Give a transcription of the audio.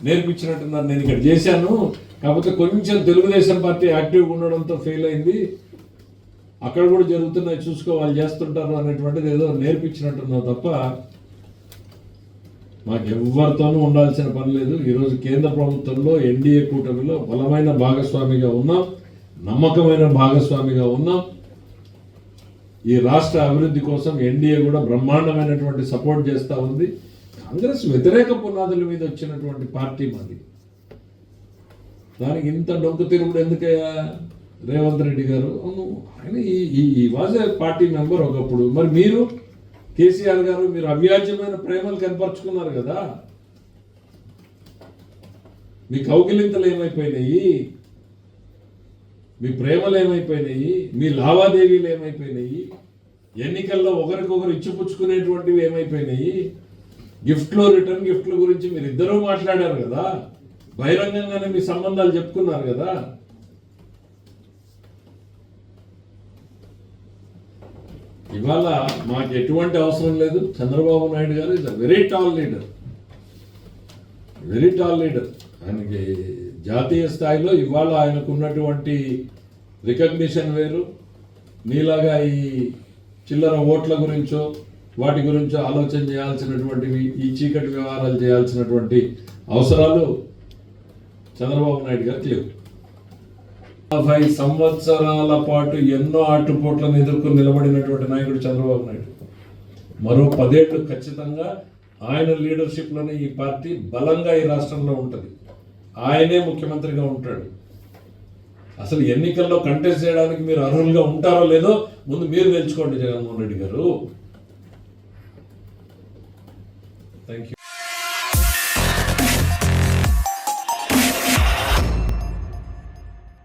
నేర్పించినట్టున్నారు. నేను ఇక్కడ చేశాను, కాకపోతే కొంచెం తెలుగుదేశం పార్టీ యాక్టివ్గా ఉండడంతో ఫెయిల్ అయింది, అక్కడ కూడా జరుగుతున్నాయి చూసుకో, వాళ్ళు చేస్తుంటారు అనేటువంటిది ఏదో నేర్పించినట్టున్నావు తప్ప మాకు ఎవరితోనూ ఉండాల్సిన పని లేదు. ఈరోజు కేంద్ర ప్రభుత్వంలో ఎన్డీఏ కూటమిలో బలమైన భాగస్వామిగా ఉన్నాం, నమ్మకమైన భాగస్వామిగా ఉన్నాం. ఈ రాష్ట్ర అభివృద్ధి కోసం ఎన్డీఏ కూడా బ్రహ్మాండమైనటువంటి సపోర్ట్ చేస్తూ ఉంది. కాంగ్రెస్ వ్యతిరేక పునాదుల మీద వచ్చినటువంటి పార్టీ మాది. దానికి ఇంత డొంకు తిరుగుడు ఎందుకయ్యా రేవంత్ రెడ్డి గారు? ఆయన ఈ వాజ్ ఏ పార్టీ మెంబర్ ఒకప్పుడు. మరి మీరు కేసీఆర్ గారు మీరు అవ్యాజ్యమైన ప్రేమలు కనపరుచుకున్నారు కదా, మీ కౌగిలింతలు ఏమైపోయినాయి, మీ ప్రేమలు ఏమైపోయినాయి, మీ లావాదేవీలు ఏమైపోయినాయి, ఎన్నికల్లో ఒకరికొకరు ఇచ్చిపుచ్చుకునేటువంటివి ఏమైపోయినాయి, గిఫ్ట్లు రిటర్న్ గిఫ్ట్ల గురించి మీరు ఇద్దరూ మాట్లాడారు కదా, బహిరంగంగానే మీ సంబంధాలు చెప్పుకున్నారు కదా. ఇవాళ మాకు ఎటువంటి అవసరం లేదు. చంద్రబాబు నాయుడు గారు is a very tall leader, very tall leader. ఆయనకి జాతీయ స్థాయిలో ఇవాళ ఆయనకు ఉన్నటువంటి రికగ్నిషన్ వేరు. నీలాగా ఈ చిల్లర ఓట్ల గురించో వాటి గురించో ఆలోచన చేయాల్సినటువంటివి, ఈ చీకటి వ్యవహారాలు చేయాల్సినటువంటి అవసరాలు చంద్రబాబు నాయుడు గారికి లేవు. 50 సంవత్సరాల పాటు ఎన్నో ఆటుపోట్లను ఎదుర్కొని నిలబడినటువంటి నాయకుడు చంద్రబాబు నాయుడు. మరో 10 ఏళ్ళు ఖచ్చితంగా ఆయన లీడర్షిప్లోనే ఈ పార్టీ బలంగా ఈ రాష్ట్రంలో ఉంటుంది. ఆయనే ముఖ్యమంత్రిగా ఉంటాడు. అసలు ఎన్నికల్లో కంటెస్ట్ చేయడానికి మీరు అర్హులుగా ఉంటారో లేదో ముందు మీరు తెలుసుకోండి జగన్మోహన్ రెడ్డి గారు. Thank you.